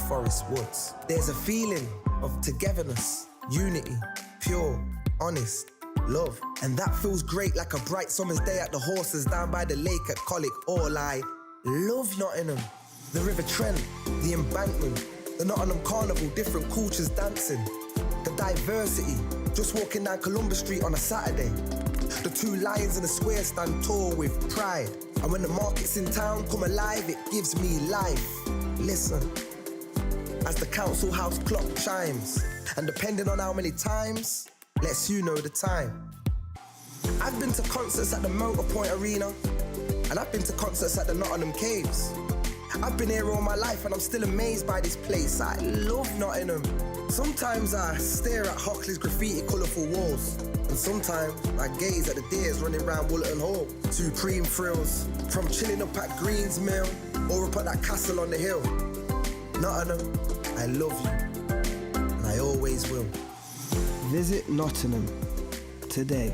forest woods. There's a feeling of togetherness, unity, pure, honest, love. And that feels great like a bright summer's day at the horses down by the lake at Colic. All I love Nottingham. The River Trent, the embankment, the Nottingham Carnival, different cultures dancing. The diversity, just walking down Columbus Street on a Saturday. The two lions in the square stand tall with pride. And when the markets in town come alive, it gives me life. Listen, as the council house clock chimes, and depending on how many times, lets you know the time. I've been to concerts at the Motorpoint Arena, and I've been to concerts at the Nottingham Caves. I've been here all my life and I'm still amazed by this place. I love Nottingham. Sometimes I stare at Hockley's graffiti colourful walls, and sometimes I gaze at the deers running round Woollerton Hall. Supreme thrills, from chilling up at Green's Mill or up at that castle on the hill. Nottingham, I love you, and I always will. Visit Nottingham today.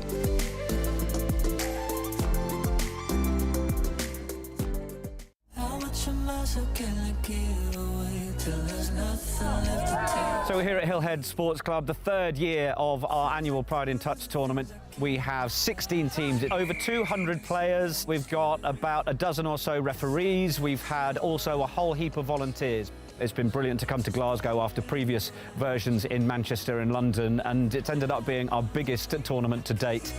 So we're here at Hillhead Sports Club, the third year of our annual Pride in Touch tournament. We have 16 teams, over 200 players. We've got about a dozen or so referees. We've had also a whole heap of volunteers. It's been brilliant to come to Glasgow after previous versions in Manchester and London, and it's ended up being our biggest tournament to date.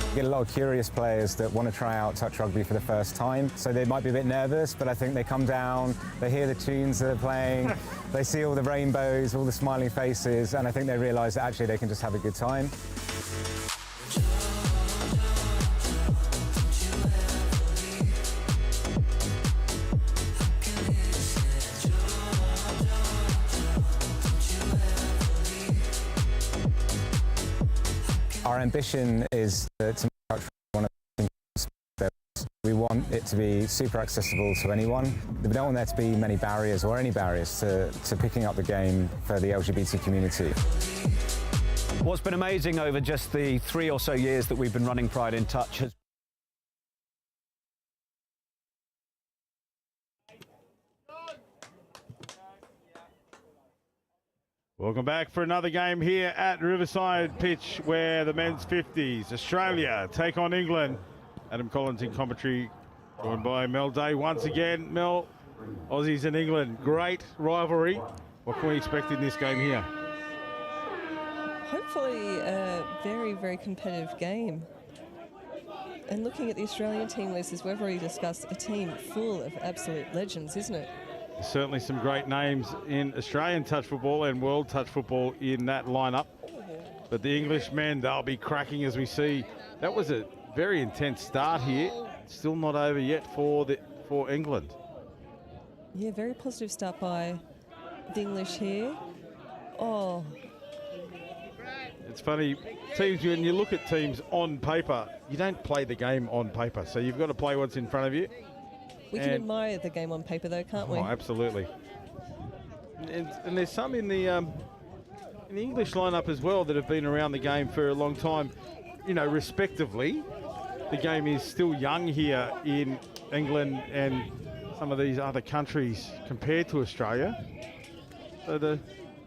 You get a lot of curious players that want to try out touch rugby for the first time, so they might be a bit nervous, but I think they come down, they hear the tunes that are playing, they see all the rainbows, all the smiling faces, and I think they realise that actually they can just have a good time. Our ambition is to make touch one of the things. We want it to be super accessible to anyone. We don't want there to be many barriers or any barriers to picking up the game for the LGBT community. What's been amazing over just the 3 or so years that we've been running Pride in Touch has Welcome back for another game here at Riverside pitch where the men's 50s, Australia take on England. Adam Collins in commentary, joined by Mel Day once again. Mel, Aussies and England, great rivalry. What can we expect in this game here? Hopefully a very, very competitive game. And looking at the Australian team list, as we've already discussed, a team full of absolute legends, isn't it? Certainly some great names in Australian touch football and world touch football in that lineup. But the English men, they'll be cracking as we see. That was a very intense start here. Still not over yet for England. Yeah, very positive start by the English here. Oh. It's funny, teams, when you look at teams on paper, you don't play the game on paper. So you've got to play what's in front of you. We can admire the game on paper, though, can't we? Oh, absolutely. And there's some in the English lineup as well that have been around the game for a long time. You know, respectively, the game is still young here in England and some of these other countries compared to Australia. So the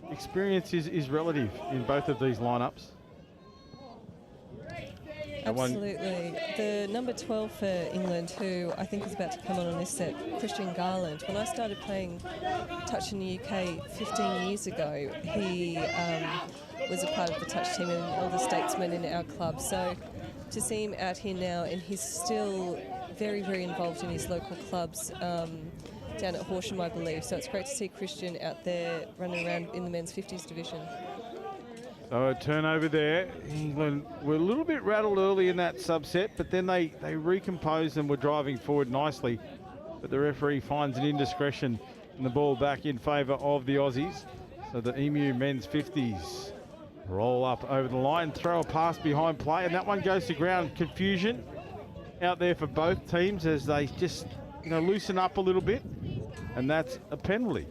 experience is relative in both of these lineups. Absolutely. The number 12 for England, who I think is about to come on this set, Christian Garland. When I started playing touch in the UK 15 years ago, he was a part of the touch team and all the statesmen in our club. So to see him out here now, and he's still very, very involved in his local clubs down at Horsham, I believe. So it's great to see Christian out there running around in the men's 50s division. So a turnover there. England were a little bit rattled early in that subset, but then they recomposed and were driving forward nicely. But the referee finds an indiscretion and the ball back in favour of the Aussies. So the EMU men's 50s roll up over the line, throw a pass behind play, and that one goes to ground. Confusion out there for both teams as they just, loosen up a little bit, and that's a penalty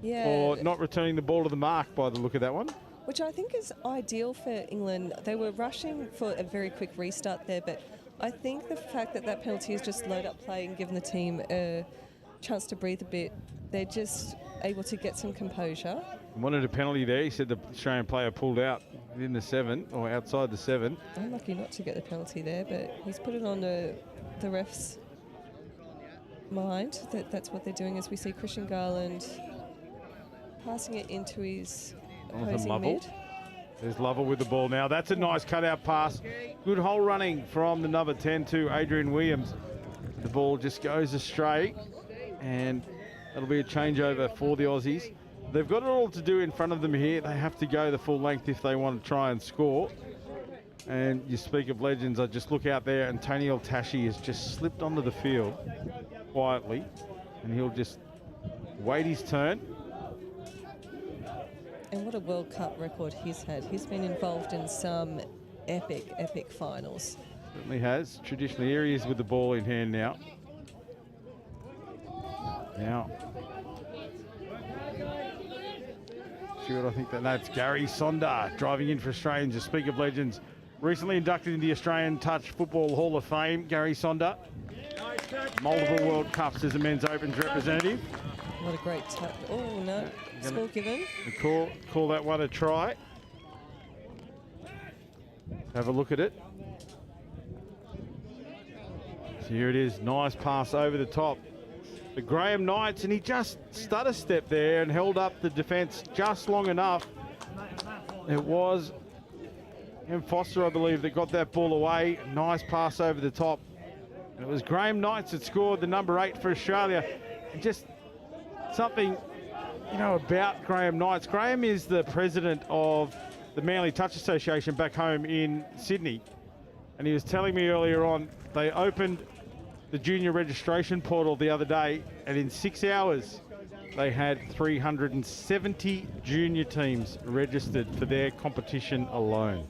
for not returning the ball to the mark by the look of that one. Which I think is ideal for England. They were rushing for a very quick restart there, but I think the fact that that penalty has just slowed up play and given the team a chance to breathe a bit, they're just able to get some composure. Wanted a penalty there. He said the Australian player pulled out in the 7 or outside the 7. Unlucky not to get the penalty there, but he's put it on the ref's mind that that's what they're doing, as we see Christian Garland passing it into his opposing mid. There's Lovell with the ball now. That's a nice cutout pass. Good hole running from the number 10 to Adrian Williams. The ball just goes astray, and that'll be a changeover for the Aussies. They've got it all to do in front of them here. They have to go the full length if they want to try and score. And you speak of legends, I just look out there, and Tony Tashi has just slipped onto the field quietly, and he'll just wait his turn. And what a World Cup record he's had. He's been involved in some epic finals. Certainly has. Traditionally, here he is with the ball in hand now. See what I think that's Gary Sonder driving in for Australians. To speak of legends, recently inducted in the Australian Touch Football Hall of Fame, Gary Sonder. Multiple World Cups as a men's opens representative. What a great touch. Oh, no. Score given. Call that one a try. Have a look at it. So here it is. Nice pass over the top. The Graham Knights, and he just stutter stepped there and held up the defence just long enough. It was M. Foster, I believe, that got that ball away. Nice pass over the top. And it was Graham Knights that scored, the number 8 for Australia. And just something, about Graham Knights. Graham is the president of the Manly Touch Association back home in Sydney. And he was telling me earlier on, they opened the junior registration portal the other day, and in 6 hours they had 370 junior teams registered for their competition alone.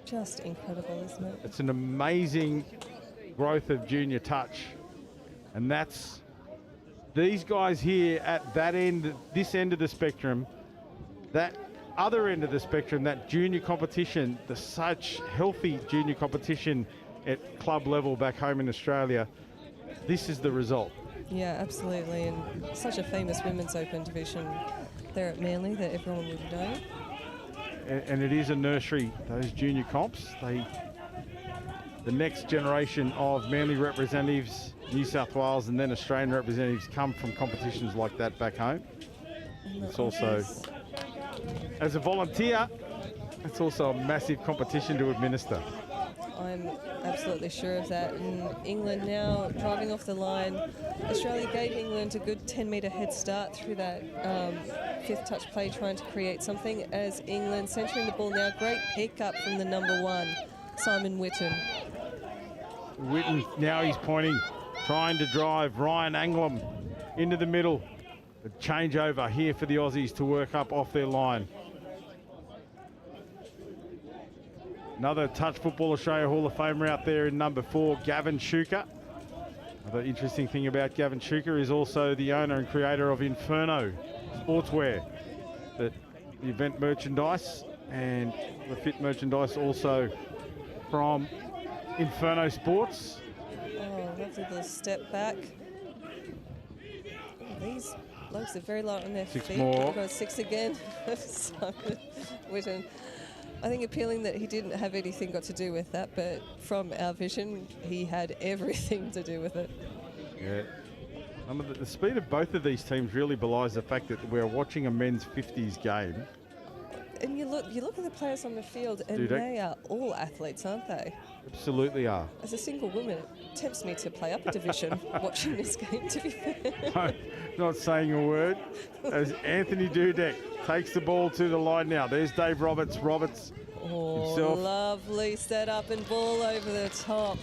Just incredible, isn't it? It's an amazing growth of junior touch, and that's these guys here at that end, this end of the spectrum, that other end of the spectrum, that junior competition, the such healthy junior competition at club level back home in Australia. This is the result. Yeah, absolutely, and such a famous Women's Open division there at Manly that everyone would know. And it is a nursery, those junior comps. The next generation of Manly representatives, New South Wales and then Australian representatives come from competitions like that back home. It's also, as a volunteer, it's also a massive competition to administer. I'm absolutely sure of that. And England now driving off the line. Australia gave England a good 10-metre head start through that fifth touch play, trying to create something, as England centering the ball now. Great pick up from the number 1, Simon Whitten. Whitten, now he's pointing, trying to drive Ryan Anglam into the middle. A changeover here for the Aussies to work up off their line. Another Touch Football Australia Hall of Famer out there in number 4, Gavin Shuker. Another interesting thing about Gavin Shuker is also the owner and creator of Inferno Sportswear, the event merchandise and the fit merchandise also from Inferno Sports. Oh, lovely little step back. Oh, these blokes are very light on their feet. 6 more. We've got 6 again. Simon Whitten. I think appealing that he didn't have anything got to do with that, but from our vision, he had everything to do with it. Yeah. The speed of both of these teams really belies the fact that we're watching a men's 50s game. And you look at the players on the field, and they are all athletes, aren't they? Absolutely are. As a single woman, it tempts me to play up a division watching this game, to be fair. Not saying a word. As Anthony Dudek takes the ball to the line now. There's Dave Roberts. Roberts himself. Lovely set up and ball over the top.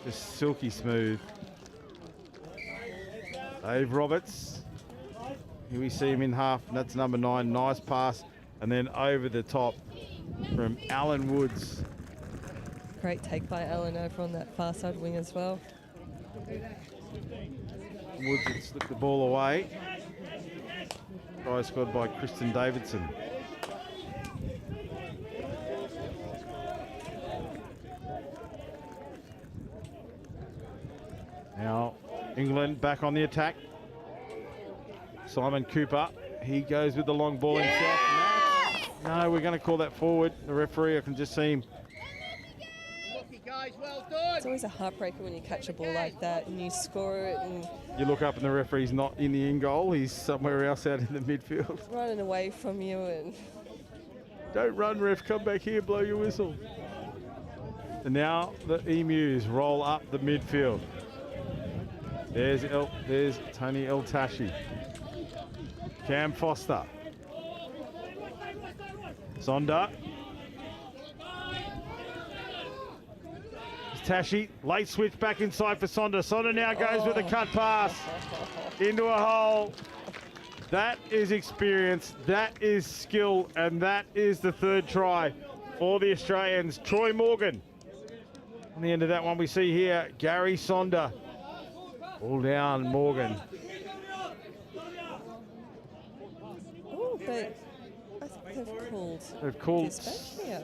Just silky smooth. Dave Roberts. Here we see him in half. And that's number 9. Nice pass. And then over the top from Alan Woods. Great take by Alan over on that far side wing as well. Woods had slipped the ball away. Try scored by Kristen Davidson. Now England back on the attack. Simon Cooper, he goes with the long ball himself. No, we're going to call that forward. The referee, I can just see him. It's always a heartbreaker when you catch a ball like that and you score it and You look up and the referee's not in the in goal. He's somewhere else out in the midfield. running away from you. And Don't run, ref. Come back here, blow your whistle. And now the Emus roll up the midfield. There's Tony El Tashi. Cam Foster. Sonda. Tashi, late switch back inside for Sonda. Sonda now goes with a cut pass into a hole. That is experience, that is skill, and that is the third try for the Australians. Troy Morgan. On the end of that one we see here, Gary Sonda. All down Morgan. oh, but I think they've called this back here.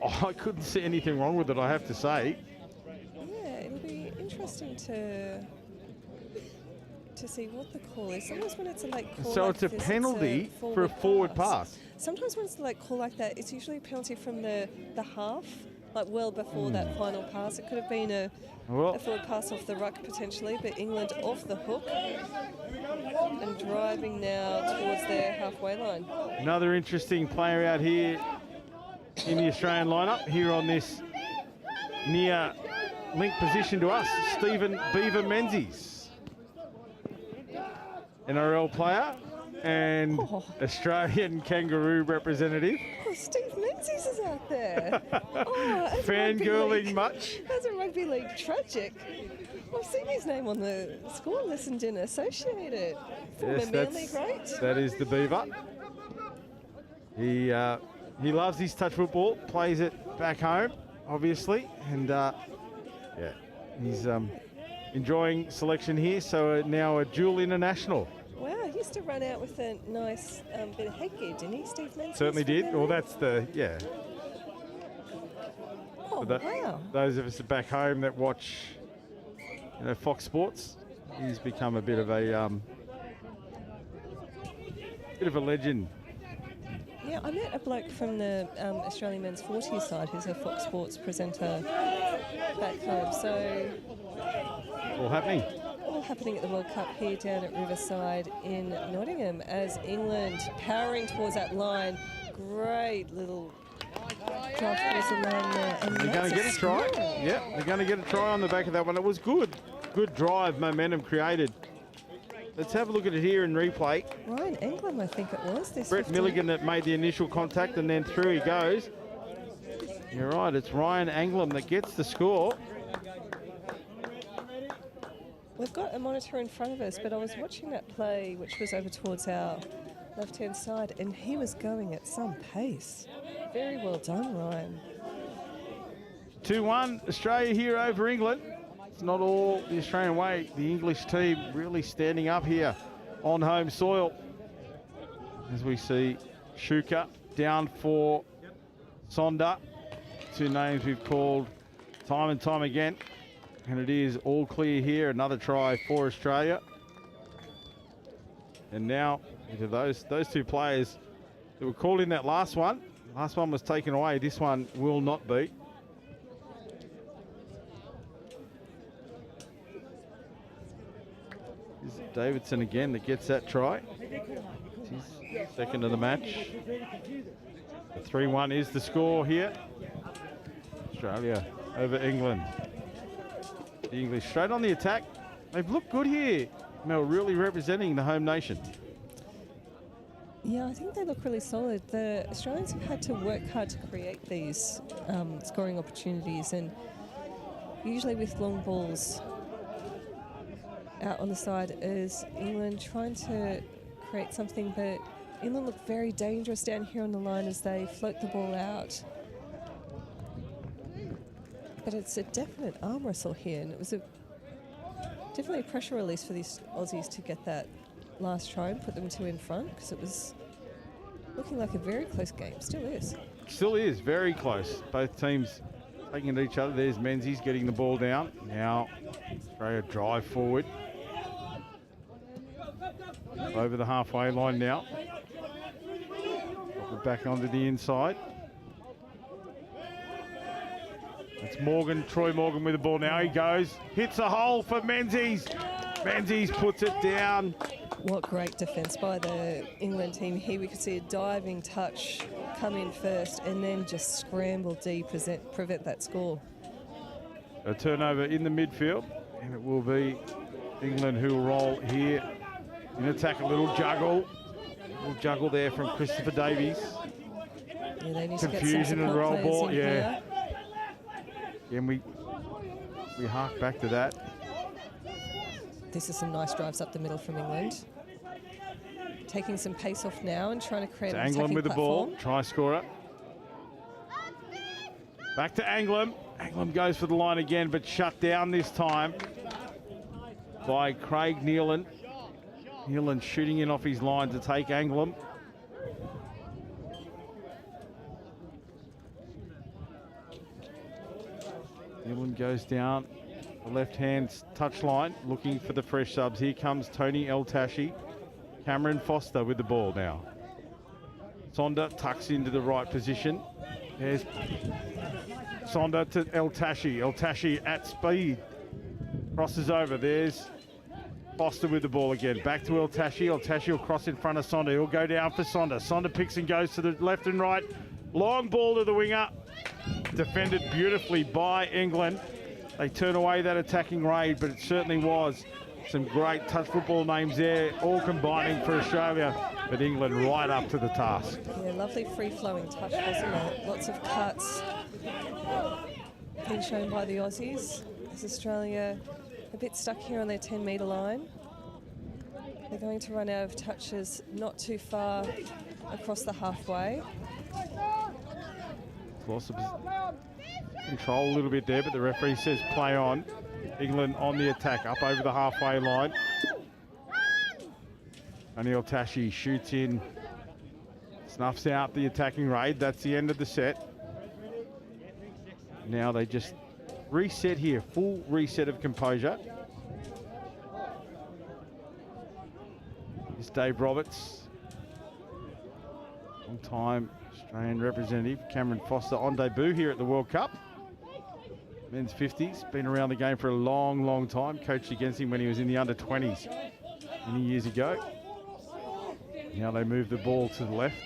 Oh, I couldn't see anything wrong with it, I have to say. Yeah, it'll be interesting to see what the call is. Sometimes when it's a late call So like it's a this, penalty for a forward pass. Sometimes when it's a late call like that, it's usually a penalty from the half, like well before that final pass. It could have been a forward pass off the ruck potentially, but England off the hook and driving now towards their halfway line. Another interesting player out here in the Australian lineup, here on this near link position to us, Stephen Beaver Menzies. NRL player and Australian Kangaroo representative. Oh, Steve Menzies is out there. Oh, Fangirling much? As a rugby league tragic. I've seen his name on the score list and didn't associate it. Former Manly great. That is the Beaver. He loves his touch football, plays it back home, obviously, and he's enjoying selection here, so now a dual international. Wow, he used to run out with a nice bit of headgear, didn't he, Steve Menzies? Certainly did. Well, that's Oh, wow. Those of us back home that watch, Fox Sports, he's become a bit of a legend. Yeah, I met a bloke from the Australian men's 40 side who's a Fox Sports presenter back home. So All happening. all happening at the World Cup here down at Riverside in Nottingham as England powering towards that line. Great little drive towards the line there. And They're going to get a try. Yeah, they're going to get a try on the back of that one. It was good. Good drive, momentum created. Let's have a look at it here in replay. Ryan England, I think it was. This Brett 15. Milligan that made the initial contact, and then through he goes. You're right, it's Ryan Anglam that gets the score. We've got a monitor in front of us, but I was watching that play, which was over towards our left-hand side, and he was going at some pace. Very well done, Ryan. 2-1, Australia here over England. It's not all the Australian way. The English team really standing up here on home soil. As we see Shuka down for Sonda. Two names we've called time and time again. And it is all clear here. Another try for Australia. And now into those two players that were called in that last one. Last one was taken away. This one will not be. Davidson again that gets that try. His second of the match. 3-1 is the score here. Australia over England. The English straight on the attack. They've looked good here. Mel, really representing the home nation. Yeah, I think they look really solid. The Australians have had to work hard to create these scoring opportunities, and usually with long balls out on the side is England trying to create something, but England look very dangerous down here on the line as they float the ball out. But it's a definite arm wrestle here, and it was definitely a pressure release for these Aussies to get that last try and put them two in front, because it was looking like a very close game. Still is. Still is very close. Both teams taking at each other. There's Menzies getting the ball down. Now Australia drive forward. Over the halfway line now. Drop it back onto the inside. It's Morgan, Troy Morgan with the ball now. He goes, hits a hole for Menzies. Menzies puts it down. What great defence by the England team here. We could see a diving touch come in first and then just scramble deep, prevent that score. A turnover in the midfield, and it will be England who will roll here in attack. A little juggle there from Christopher Davies. Yeah, they need Confusion and roll ball, yeah. And we hark back to that. This is some nice drives up the middle from England. Taking some pace off now and trying to create an Anglem attacking with the platform. ball, try scorer. Back to Anglem. Anglem goes for the line again, but shut down this time by Craig Nealon. Nealon shooting in off his line to take Anglem. Nealon goes down the left-hand touchline, looking for the fresh subs. Here comes Tony El Tashi. Cameron Foster with the ball now. Sonda tucks into the right position. There's Sonda to El Tashi. El Tashi at speed. Crosses over. There's Foster with the ball again. Back to El Tashi. El Tashi will cross in front of Sonda. He'll go down for Sonda. Sonda picks and goes to the left and right. Long ball to the winger. Defended beautifully by England. They turn away that attacking raid, but it certainly was some great touch football names there, all combining for Australia, but England right up to the task. Yeah, lovely free-flowing touch, wasn't it? Lots of cuts being shown by the Aussies. Is Australia a bit stuck here on their 10-metre line? They're going to run out of touches not too far across the halfway. Loss of control a little bit there, but the referee says play on. England on the attack, up over the halfway line. Anil Tashi shoots in, snuffs out the attacking raid. That's the end of the set. Now they just reset here, full reset of composure. It's Dave Roberts, long time Australian representative. Cameron Foster on debut here at the World Cup. Men's 50s, been around the game for a long, long time. Coached against him when he was in the under-20s many years ago. Now they move the ball to the left.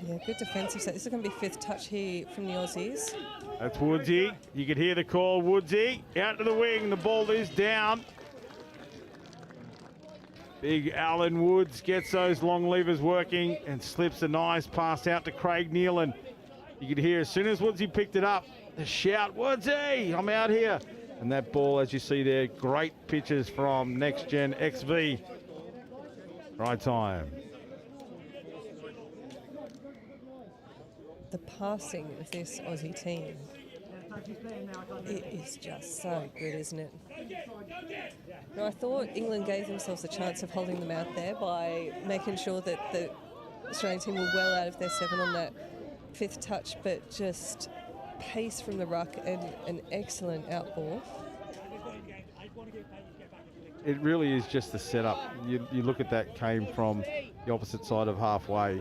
Yeah, good defensive set. This is going to be fifth touch here from the Aussies. That's Woodsy. You could hear the call, Woodsy. Out to the wing, the ball is down. Big Alan Woods gets those long levers working and slips a nice pass out to Craig Nealon. You could hear as soon as Woodsy picked it up, the shout, Woodsy, I'm out here. And that ball, as you see there, great pitches from Next Gen XV. Right time. The passing of this Aussie team, it is just so good, isn't it? Now, I thought England gave themselves a chance of holding them out there by making sure that the Australian team were well out of their 7 on that fifth touch, but just pace from the ruck and an excellent outball. It really is just the setup. You look at that, came from the opposite side of halfway,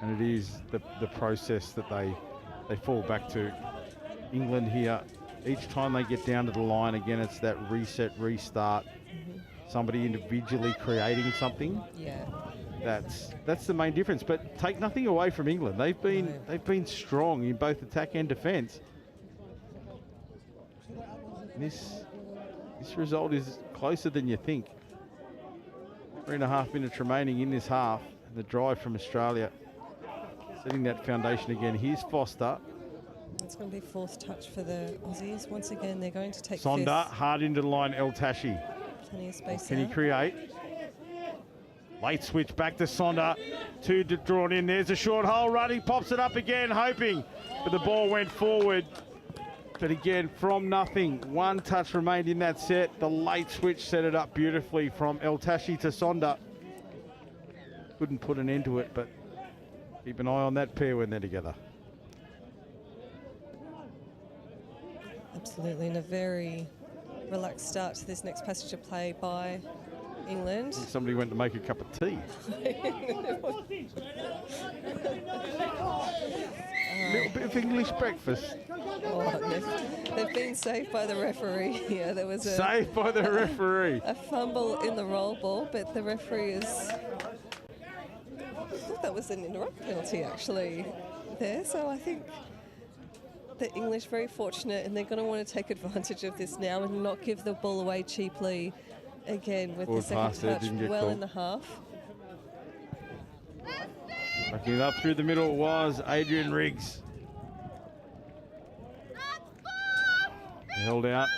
and it is the process that they fall back to. England here, each time they get down to the line, again, it's that reset, restart. Somebody individually creating something. Yeah. That's the main difference. But take nothing away from England. They've been strong in both attack and defence. This result is closer than you think. 3.5 minutes remaining in this half. And the drive from Australia, setting that foundation again. Here's Foster. It's going to be fourth touch for the Aussies. Once again, they're going to take Sonda, fifth. hard into the line, El Tashi. Plenty of space Can he there. create? Late switch back to Sonda. 2 drawn in. There's a short hole run. He pops it up again, hoping. But the ball went forward. But again, from nothing. 1 touch remained in that set. The late switch set it up beautifully from El Tashi to Sonda. Couldn't put an end to it, but keep an eye on that pair when they're together. Absolutely, and a very relaxed start to this next passage of play by England. Somebody went to make a cup of tea. A little bit of English breakfast. Oh, they've been saved by the referee here. There was Saved by the referee. a fumble in the roll ball, but the referee is... I thought that was an interrupt penalty actually there, so I think the English very fortunate, and they're going to want to take advantage of this now and not give the ball away cheaply again with the second touch well in the half. Looking up through the middle was Adrian Riggs. Held out.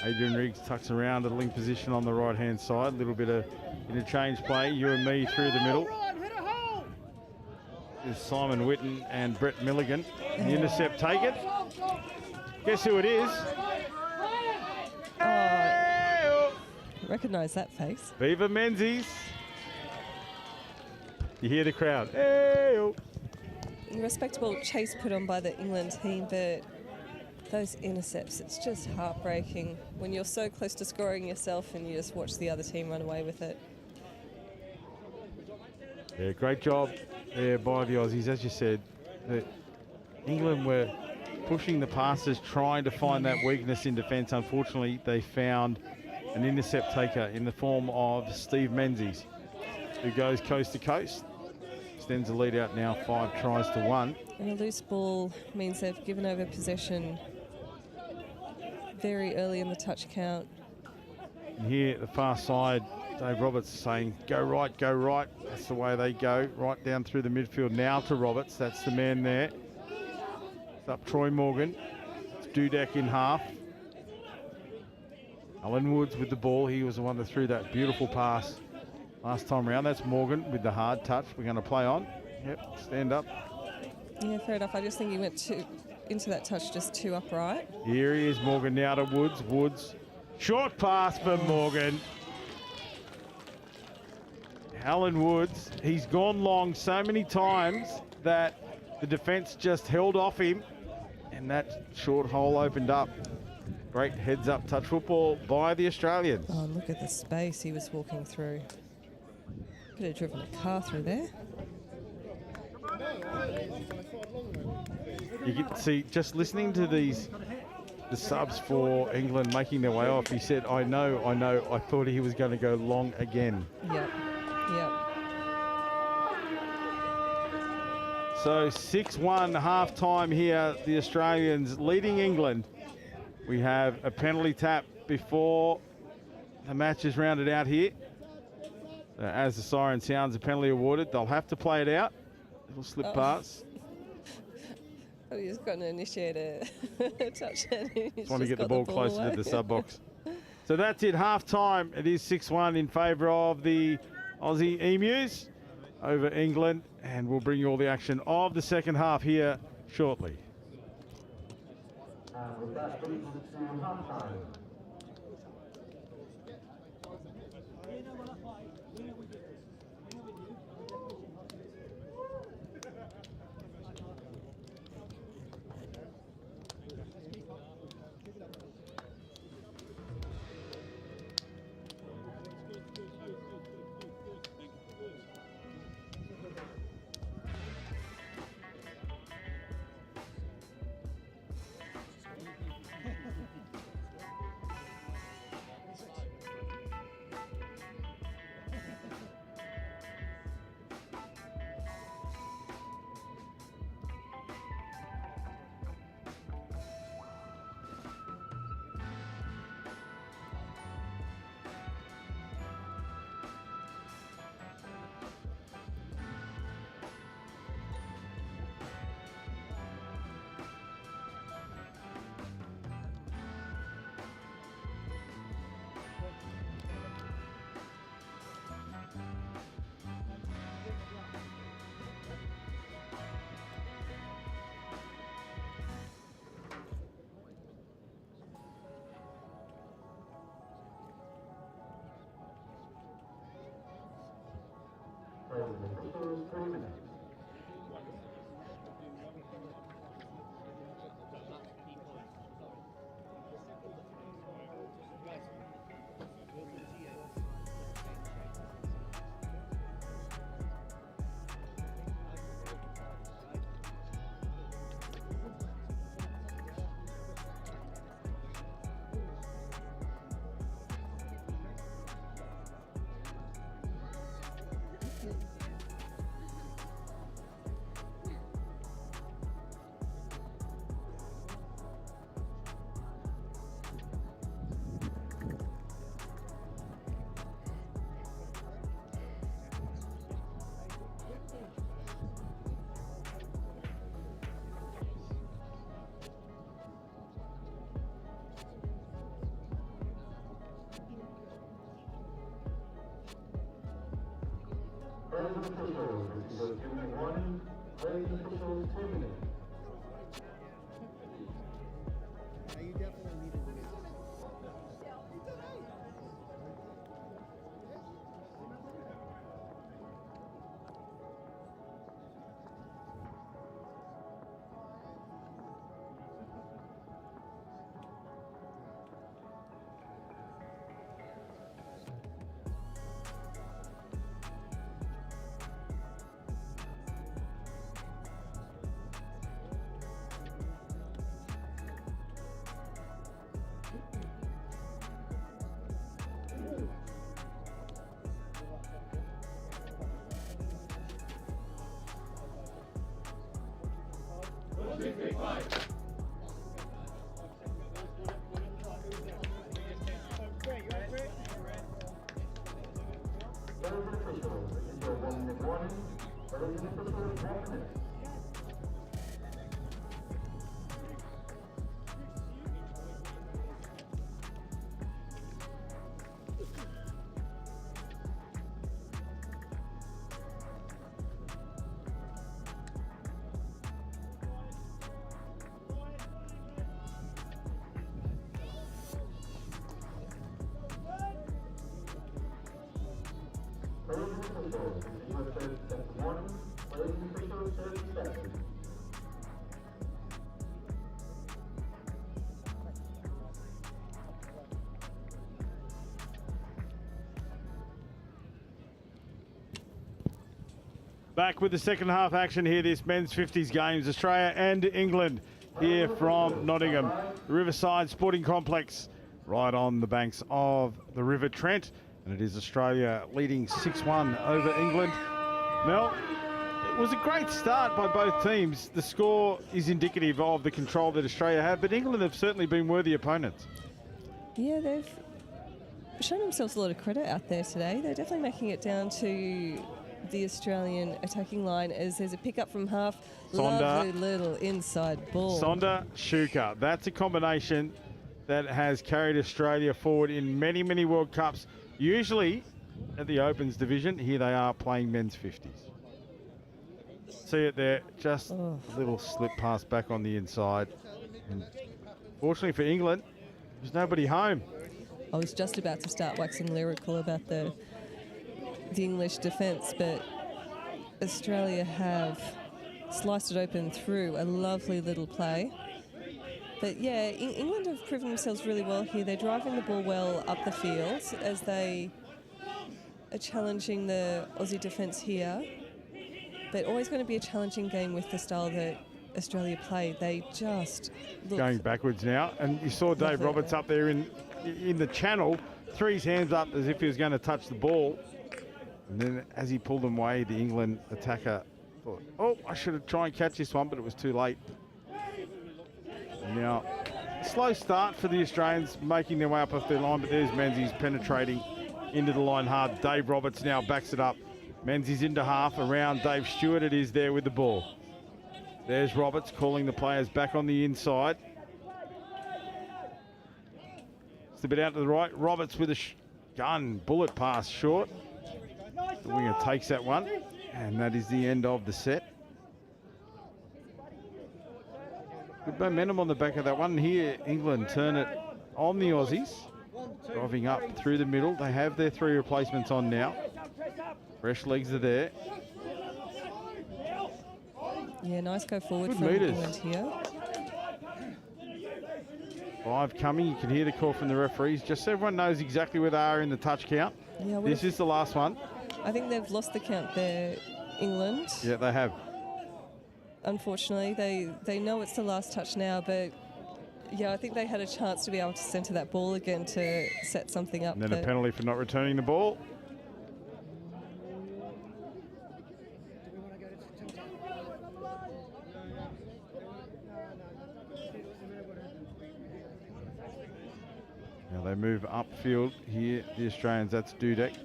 Adrian Riggs tucks around at a link position on the right-hand side. A little bit of interchange play. You and me through the middle. There's Simon Witten and Brett Milligan. The intercept taken. Guess who it is? Recognise that face. Viva Menzies. You hear the crowd. Hey-o. Respectable chase put on by the England team, but those intercepts, it's just heartbreaking when you're so close to scoring yourself and you just watch the other team run away with it. Yeah, great job there by the Aussies. As you said, England were pushing the passes, trying to find that weakness in defence. Unfortunately, they found an intercept taker in the form of Steve Menzies, who goes coast to coast. Extends the lead out now 5-1. And a loose ball means they've given over possession very early in the touch count. And here at the far side, Dave Roberts saying, go right, go right. That's the way they go, right down through the midfield. Now to Roberts, that's the man there. It's up Troy Morgan. It's Dudek in half. Alan Woods with the ball. He was the one that threw that beautiful pass last time around. That's Morgan with the hard touch. We're going to play on. Yep, stand up. Yeah, fair enough. I just think he went into that touch just too upright. Here he is, Morgan now to Woods. Woods, short pass for Morgan. Alan Woods, he's gone long so many times that the defence just held off him, and that short hole opened up. Great heads-up touch football by the Australians. Oh, look at the space he was walking through. Could have driven a car through there. You can see, just listening to the subs for England making their way off, he said, I know, I thought he was going to go long again. Yep. So 6-1 half-time here, the Australians leading England. We have a penalty tap before the match is rounded out here. As the siren sounds, a penalty awarded. They'll have to play it out. It'll slip past. He's got to initiate a touch. Just want to get the ball closer away to the sub box. So that's it, half-time. It is 6-1 in favour of the Aussie Emus over England, and we'll bring you all the action of the second half here shortly. With that brings us to halftime. officials, this is a giving warning. Ladies officials, 2 minutes. Back with the second half action here, this men's 50s games, Australia and England here from Nottingham. The Riverside Sporting Complex, right on the banks of the River Trent. And it is Australia leading 6-1 over England. Mel, it was a great start by both teams. The score is indicative of the control that Australia have, but England have certainly been worthy opponents. Yeah, they've shown themselves a lot of credit out there today. They're definitely making it down to the Australian attacking line as there's a pick-up from half. Sonda. Lovely little inside ball. Sonda, Shuka. That's a combination that has carried Australia forward in many, many World Cups. Usually at the Opens division, here they are playing men's 50s. See it there, just a little slip pass back on the inside. And fortunately for England, there's nobody home. I was just about to start waxing lyrical about the English defence, but Australia have sliced it open through a lovely little play. But yeah, England have proven themselves really well here. They're driving the ball well up the field as they are challenging the Aussie defence here. But always going to be a challenging game with the style that Australia play. They just look going backwards now, and you saw Dave Roberts up there in the channel, threw his hands up as if he was going to touch the ball. And then as he pulled them away, the England attacker thought, oh, I should have tried and catch this one, but it was too late. Now, slow start for the Australians, making their way up off their line, but there's Menzies penetrating into the line hard. Dave Roberts now backs it up. Menzies into half, around Dave Stewart it is there with the ball. There's Roberts calling the players back on the inside. It's a bit out to the right. Roberts with a gun, bullet pass short. The winger takes that one, and that is the end of the set. Good momentum on the back of that one. Here, England turn it on the Aussies. Driving up through the middle. They have their three replacements on now. Fresh legs are there. Yeah, nice go forward Good from meters. England here. 5 coming. You can hear the call from the referees. Just so everyone knows exactly where they are in the touch count. Yeah, This is the last one. I think they've lost the count there, England. Yeah, they have. Unfortunately, they know it's the last touch now, but yeah, I think they had a chance to be able to centre that ball again to set something up. And then a penalty for not returning the ball. Now they move upfield here, the Australians. That's Dudek.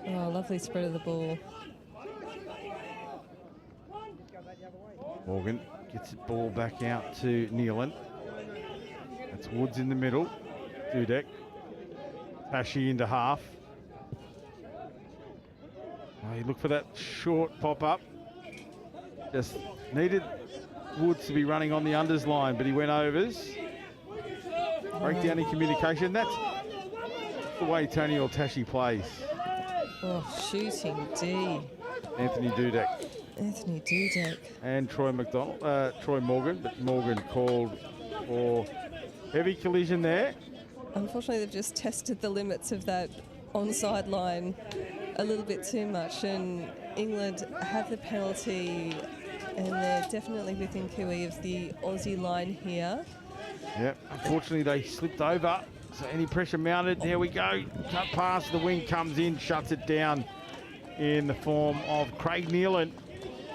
Oh, lovely spread of the ball. Morgan gets the ball back out to Nealon. That's Woods in the middle. Dudek. Tashi into half. he looked for that short pop-up. Just needed Woods to be running on the unders line, but he went overs. Breakdown in communication. That's the way Tony Altashi plays. Oh, shooting D. Anthony Dudek. Anthony Dudek. And Troy Morgan, but Morgan called for heavy collision there. Unfortunately, they've just tested the limits of that onside line a little bit too much, and England have the penalty, and they're definitely within QE of the Aussie line here. Yep, unfortunately they slipped over, so any pressure mounted. There we go, cut past, the wing comes in, shuts it down in the form of Craig Nealon.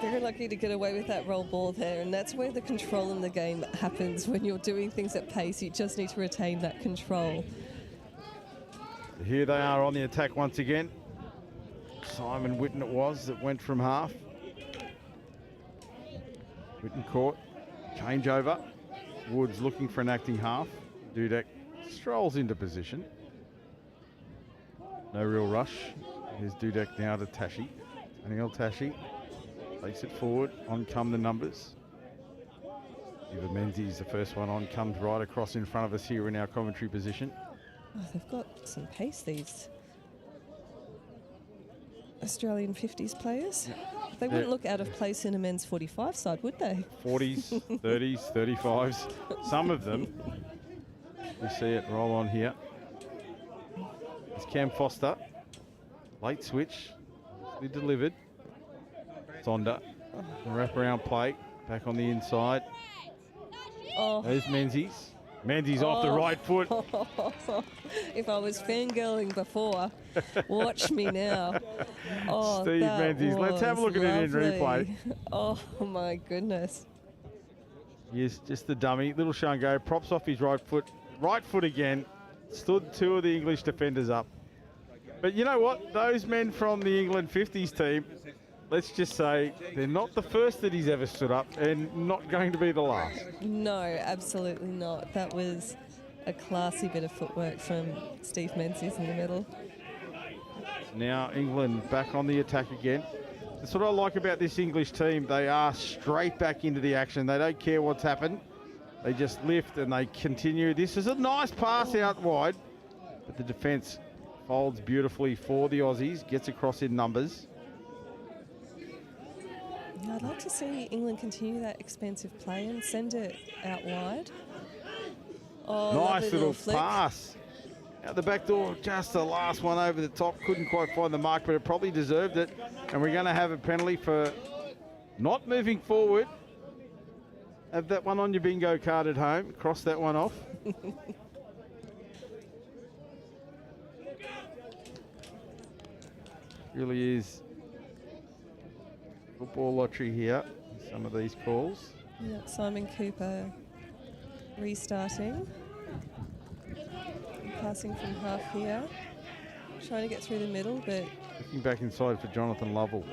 Very lucky to get away with that roll ball there, and that's where the control in the game happens. When you're doing things at pace, you just need to retain that control. Here they are on the attack once again. Simon Witten it was that went from half. Witten caught, change over. Woods looking for an acting half. Dudek strolls into position. No real rush. Here's Dudek now to Tashi. Daniel Tashi takes it forward. On come the numbers. Eva Menzies, the first one on, comes right across in front of us here in our commentary position. Oh, they've got some pace, these Australian 50s players. They wouldn't look out of place in a men's 45 side, would they? 40s, 30s, 35s. Some of them. We see it roll on here. It's Cam Foster. Late switch. Nicely delivered. Sonda. Wraparound play. Back on the inside. Oh. There's Menzies. Menzies off the right foot. If I was fangirling before, watch me now. Oh, Steve Menzies. Let's have a look at it in replay. Oh, my goodness. Yes, just the dummy. Little Sean go. Props off his right foot. Right foot again. Stood two of the English defenders up. But you know what? Those men from the England 50s team, let's just say they're not the first that he's ever stood up and not going to be the last. No, absolutely not. That was a classy bit of footwork from Steve Menzies in the middle. Now England back on the attack again. That's what I like about this English team. They are straight back into the action. They don't care what's happened. They just lift and they continue. This is a nice pass out wide, but the defence folds beautifully for the Aussies. Gets across in numbers. I'd like to see England continue that expansive play and send it out wide. Oh, Nice little flick. pass. Out the back door, just the last one over the top. Couldn't quite find the mark, but it probably deserved it. And we're going to have a penalty for not moving forward. Have that one on your bingo card at home. Cross that one off. Really is football lottery here. Some of these calls. Yeah, Simon Cooper restarting. Passing from half here. Trying to get through the middle, but Looking back inside for Jonathan Lovell.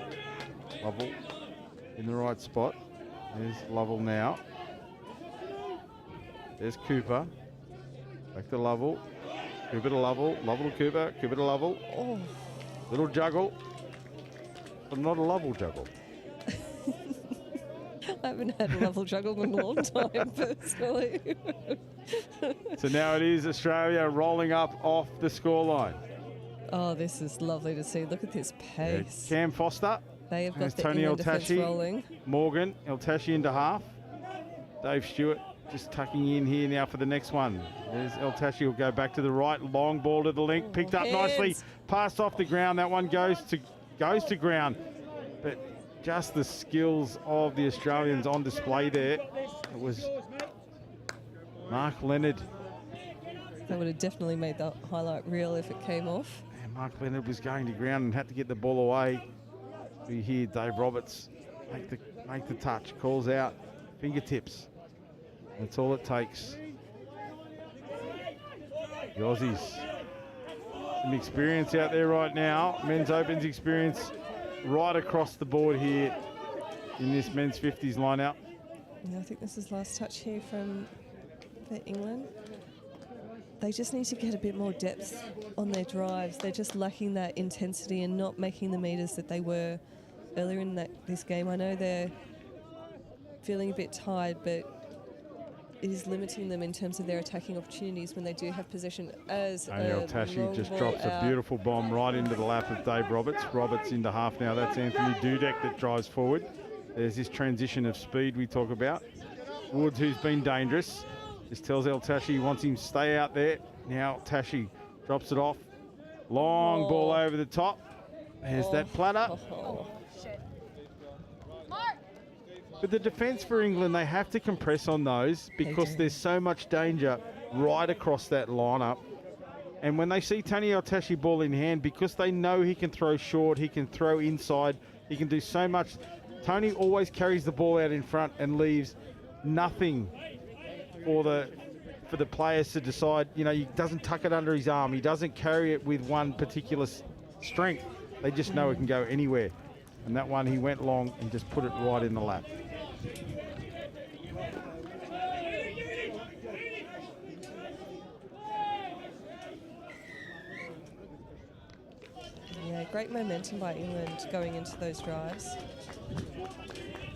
Lovell in the right spot. There's Lovell now. There's Cooper. Back to Lovell. Cooper to Lovell. Lovell to Cooper. Cooper to Lovell. oh, Little juggle. But not a Lovell juggle. I haven't had a level juggle in a long time, personally. So now it is Australia rolling up off the scoreline. Oh, this is lovely to see. Look at this pace. Cam Foster. They have got There's the Tony England defence Altashi. rolling. Morgan. Altashi into half. Dave Stewart just tucking in here now for the next one. There's Altashi will go back to the right. Long ball to the link. Picked up nicely. Hands. Passed off the ground. That one goes to ground. But just the skills of the Australians on display there. It was Mark Leonard. That would have definitely made the highlight reel if it came off. And Mark Leonard was going to ground and had to get the ball away. We hear Dave Roberts make the touch. Calls out. Fingertips. That's all it takes. The Aussies. Some experience out there right now. Men's Opens experience right across the board here in this men's 50s lineup. Yeah, I think this is last touch here for England. they just need to get a bit more depth on their drives. They're just lacking that intensity and not making the meters that they were earlier in this game. I know they're feeling a bit tired, but it is limiting them in terms of their attacking opportunities when they do have possession. As Daniel Tashi just drops a beautiful bomb right into the lap of Dave Roberts. Roberts into half now. That's Anthony Dudek that drives forward. There's this transition of speed we talk about. Woods, who's been dangerous, just tells El Tashi he wants him to stay out there. Now Tashi drops it off. Long ball over the top. There's that platter. But the defence for England, they have to compress on those because there's so much danger right across that lineup. And when they see Tony Eltashi ball in hand, because they know he can throw short, he can throw inside, he can do so much. Tony always carries the ball out in front and leaves nothing for the players to decide. You know, he doesn't tuck it under his arm. He doesn't carry it with one particular strength. They just know it can go anywhere. And that one, he went long and just put it right in the lap. Yeah, great momentum by England going into those drives.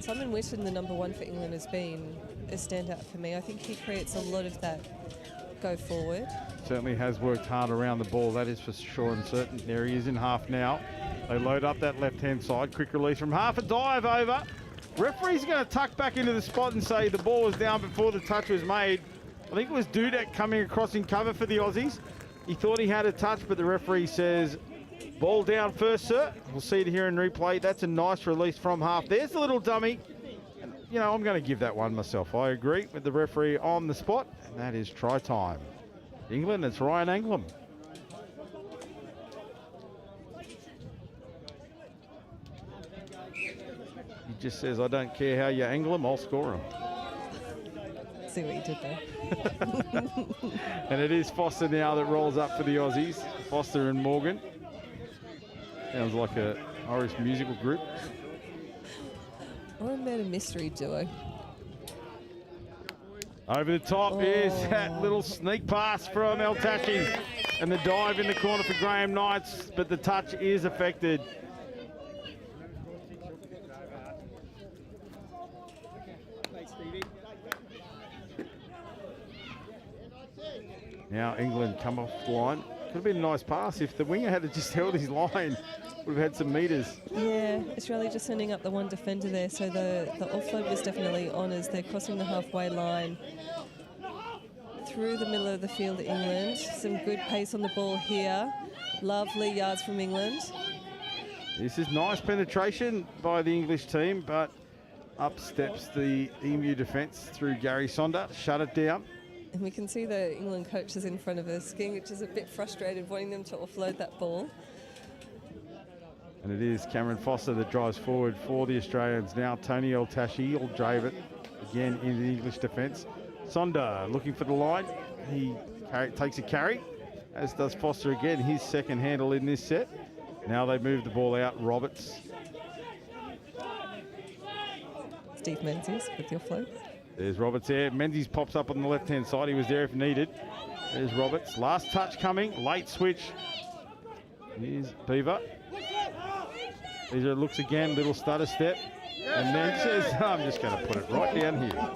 Simon Whitten, the number one for England, has been a standout for me. I think he creates a lot of that go forward. Certainly has worked hard around the ball, that is for sure and certain. There he is in half now. They load up that left-hand side. Quick release from half, a dive over. Referee's going to tuck back into the spot and say the ball was down before the touch was made. I think it was Dudek coming across in cover for the Aussies. He thought he had a touch, but the referee says, ball down first, sir. We'll see it here in replay. That's a nice release from half. There's the little dummy. And, you know, I'm going to give that one myself. I agree with the referee on the spot, and that is try time. England, it's Ryan Anglem. He just says, I don't care how you angle them, I'll score them. See what you did there. And it is Foster now that rolls up for the Aussies. Foster and Morgan. Sounds like a Irish musical group. Or a murder mystery duo. Over the top is that little sneak pass from El Tashi. And the dive in the corner for Graham Knights, but the touch is affected. Now England come off the line. Could have been a nice pass if the winger had just held his line. Would have had some metres. Yeah, Australia just sending up the one defender there, so the offload was definitely on as they're crossing the halfway line. Through the middle of the field, England. Some good pace on the ball here. Lovely yards from England. This is nice penetration by the English team, but up steps the Emu defence through Gary Sonder. Shut it down. And we can see the England coaches in front of us, getting just a bit frustrated, wanting them to offload that ball. And it is Cameron Foster that drives forward for the Australians. Now Tony Eltashi will drive it again in the English defence. Sonder looking for the line. He takes a carry, as does Foster again, his second handle in this set. Now they move the ball out. Roberts. Steve Menzies with your float. There's Roberts there. Menzies pops up on the left-hand side. He was there if needed. There's Roberts. Last touch coming. Late switch. Here's Beaver. Beaver looks again. Little stutter step. And then says, I'm just going to put it right down here.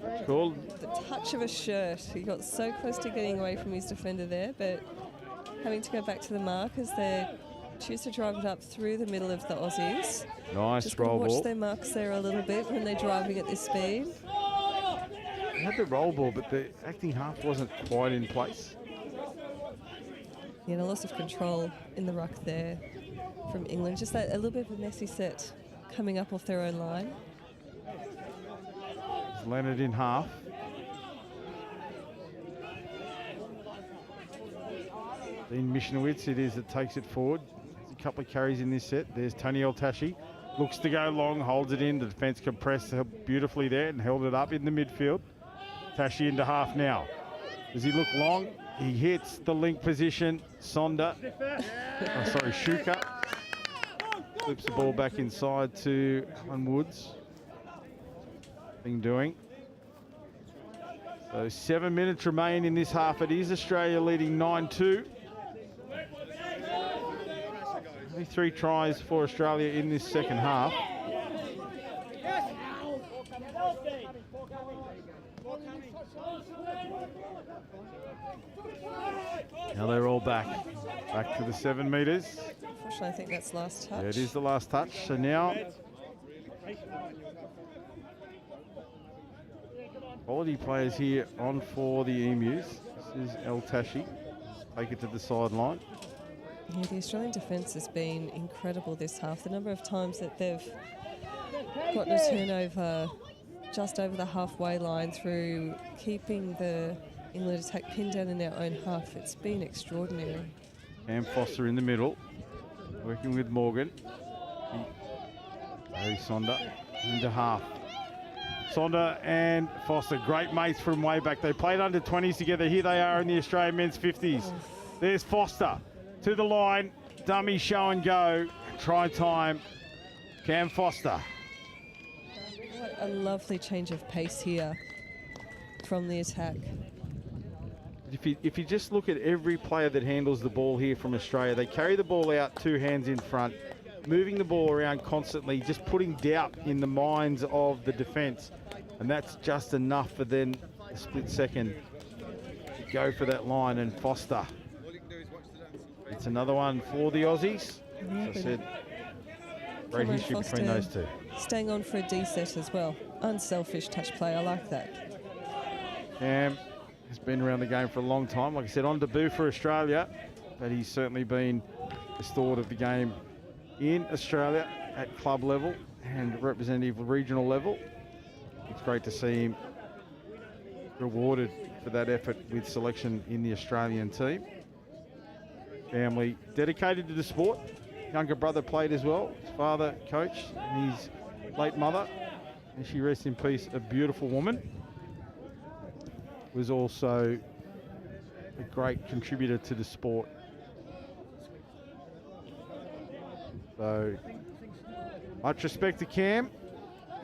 It's called The touch of a shirt. He got so close to getting away from his defender there, but having to go back to the mark as they choose to drive it up through the middle of the Aussies. nice Just roll watch ball. their marks there a little bit when they're driving at this speed. They had the roll ball, but the acting half wasn't quite in place. Yeah, and a loss of control in the ruck there from England. Just that a little bit of a messy set coming up off their own line. It's landed in half. Dean Mishnowitz it is that takes it forward. There's a couple of carries in this set. There's Tony Eltashi. Looks to go long, holds it in. The defence compressed beautifully there and held it up in the midfield. Tashi into half now. Does he look long? He hits the link position. Sonder. Oh, sorry, Shuka. Flips the ball back inside to Alan Woods. Thing doing. So 7 minutes remain in this half. It is Australia leading 9-2. Only 3 tries for Australia in this second half. Now they're all back to the 7 metres. Unfortunately, I think that's last touch. Yeah, it is the last touch. So now quality players here on for the Emus. This is El Tashi. Take it to the sideline. Yeah, the Australian defence has been incredible this half. The number of times that they've gotten a turnover just over the halfway line through keeping the England attack pinned down in their own half, it's been extraordinary. Cam Foster in the middle, working with Morgan. Harry Sonder into half. Sonder and Foster, great mates from way back. They played under 20s together. Here they are in the Australian men's 50s. There's Foster to the line. Dummy show and go. Try time. Cam Foster. What a lovely change of pace here from the attack. If you just look at every player that handles the ball here from Australia, they carry the ball out 2 hands in front, moving the ball around constantly, just putting doubt in the minds of the defence. And that's just enough for then a split second to go for that line. And Foster. It's another one for the Aussies. As I said, great history between those two. Staying on for a D set as well. Unselfish touch play, I like that. Cam has been around the game for a long time. Like I said, on debut for Australia, but he's certainly been the steward of the game in Australia at club level and representative regional level. It's great to see him rewarded for that effort with selection in the Australian team. Family dedicated to the sport. Younger brother played as well. His father coached, and his late mother, and she rests in peace, a beautiful woman, was also a great contributor to the sport. So much respect to Cam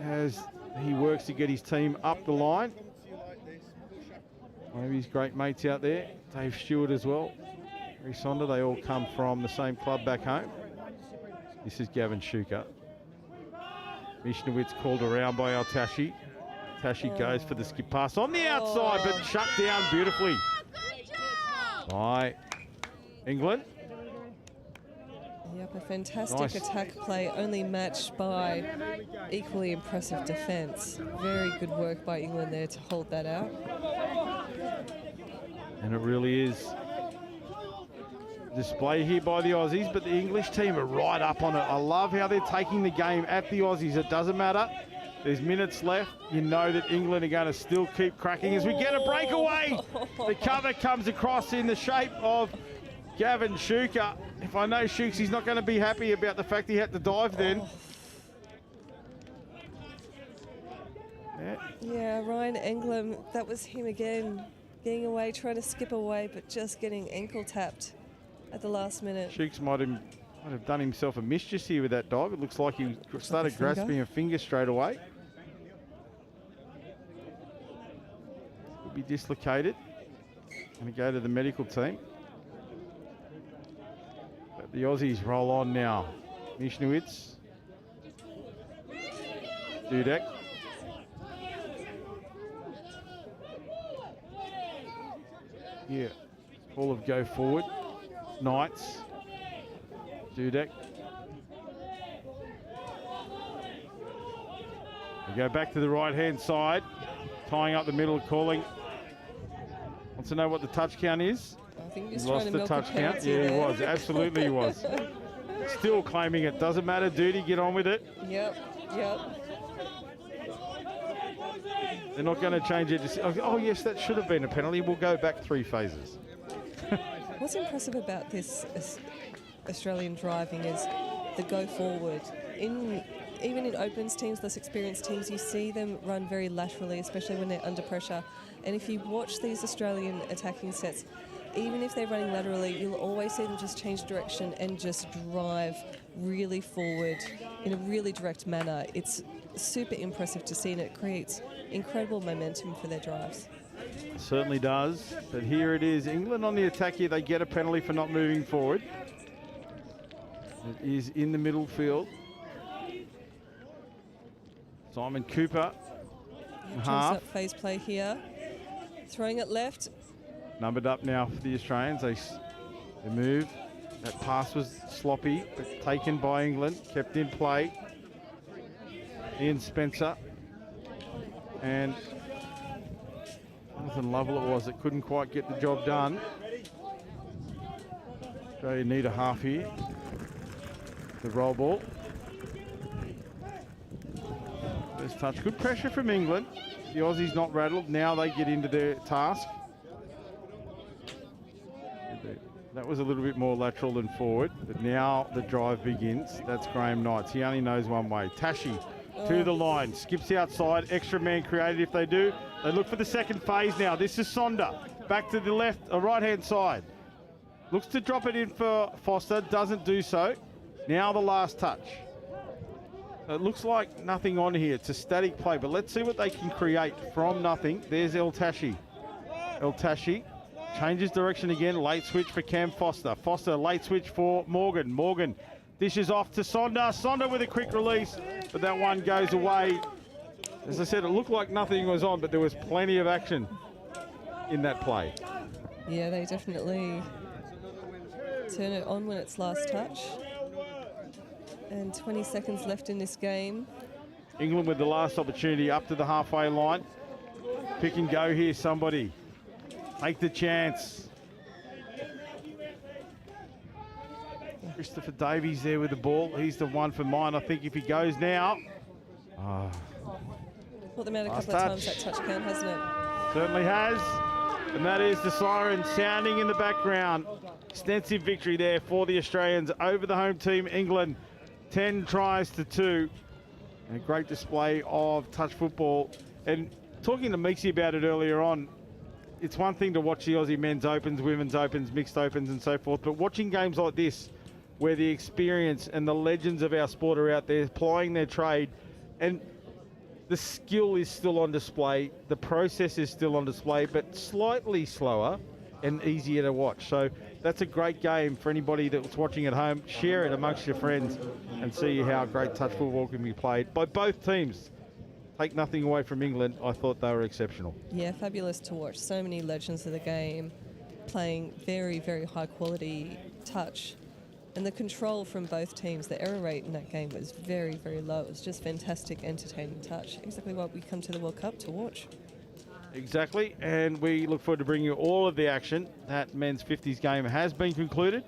as he works to get his team up the line. One of his great mates out there, Dave Stewart as well. Harry Sonder, they all come from the same club back home. This is Gavin Shuker. Mishnowitz called around by El Tashi. Tashi goes for the skip pass on the outside, but shut down beautifully by England. Yep, a fantastic attack play, only matched by equally impressive defence. Very good work by England there to hold that out. And it really is display here by the Aussies, but the English team are right up on it. I love how they're taking the game at the Aussies. It doesn't matter. There's minutes left. You know that England are going to still keep cracking as we get a breakaway. The cover comes across in the shape of Gavin Shuker. If I know Shukes, he's not going to be happy about the fact he had to dive then. Yeah, Ryan England, that was him again, getting away, trying to skip away, but just getting ankle tapped at the last minute. Shukes might have done himself a mischief here with that dive. It looks like he started grasping a finger straight away. Could be dislocated. Going to go to the medical team. But the Aussies roll on now. Mishnowitz. Dudek. Yeah. All of go forward. Knights. Dudek. We go back to the right-hand side. Tying up the middle, calling. Wants to know what the touch count is. I think he's lost the touch count. Yeah, he was. Absolutely he was. Still claiming it. Doesn't matter, Duty. Get on with it. Yep. They're not going to change it. Oh, yes, that should have been a penalty. We'll go back 3 phases. What's impressive about this Australian driving is the go forward. Even in opens teams, less experienced teams, you see them run very laterally, especially when they're under pressure. And if you watch these Australian attacking sets, even if they're running laterally, you'll always see them just change direction and just drive really forward in a really direct manner. It's super impressive to see, and it creates incredible momentum for their drives. Certainly does. But here it is. England on the attack here. They get a penalty for not moving forward. It is in the middle field. Simon Cooper. Turns up phase play here. Throwing it left. Numbered up now for the Australians. They move. That pass was sloppy, but taken by England. Kept in play. Ian Spencer. And Jonathan Lovell it was that couldn't quite get the job done. Australia need a half here. The roll ball. First touch. Good pressure from England. The Aussies not rattled. Now they get into their task. That was a little bit more lateral than forward, but now the drive begins. That's Graham Knights. He only knows one way. Tashi to the line. Skips outside. Extra man created if they do. They look for the second phase now. This is Sonder. Back to the left, right-hand side. Looks to drop it in for Foster. Doesn't do so. Now the last touch. It looks like nothing on here. It's a static play, but let's see what they can create from nothing. There's El Tashi. El Tashi changes direction again. Late switch for Cam Foster. Foster, late switch for Morgan. Morgan dishes off to Sonder. Sonder with a quick release, but that one goes away. As I said, it looked like nothing was on, but there was plenty of action in that play. Yeah, they definitely turn it on when it's last touch. And 20 seconds left in this game. England with the last opportunity up to the halfway line. Pick and go here, somebody. Take the chance. Christopher Davies there with the ball. He's the one for mine. I think if he goes now. Put them out a Last couple of touch. times, that touch count, hasn't it? Certainly has. And that is the siren sounding in the background. Extensive victory there for the Australians over the home team, England. 10 tries to 2. And a great display of touch football. And talking to Meeksy about it earlier on, it's one thing to watch the Aussie men's opens, women's opens, mixed opens and so forth, but watching games like this where the experience and the legends of our sport are out there plying their trade, and the skill is still on display, the process is still on display, but slightly slower and easier to watch. So that's a great game for anybody that's watching at home. Share it amongst your friends and see how great touch football can be played by both teams. Take nothing away from England. I thought they were exceptional. Yeah, fabulous to watch. So many legends of the game playing very, very high quality touch. And the control from both teams, the error rate in that game was very, very low. It was just fantastic, entertaining touch. Exactly what we come to the World Cup to watch. Exactly, and we look forward to bringing you all of the action. That men's 50s game has been concluded.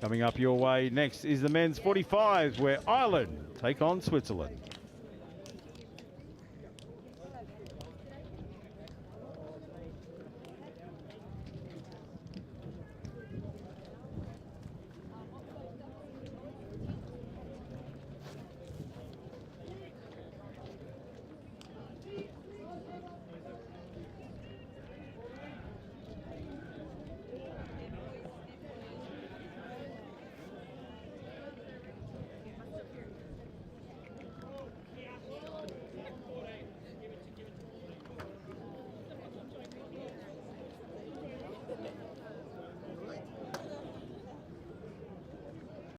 Coming up your way next is the men's 45s, where Ireland take on Switzerland.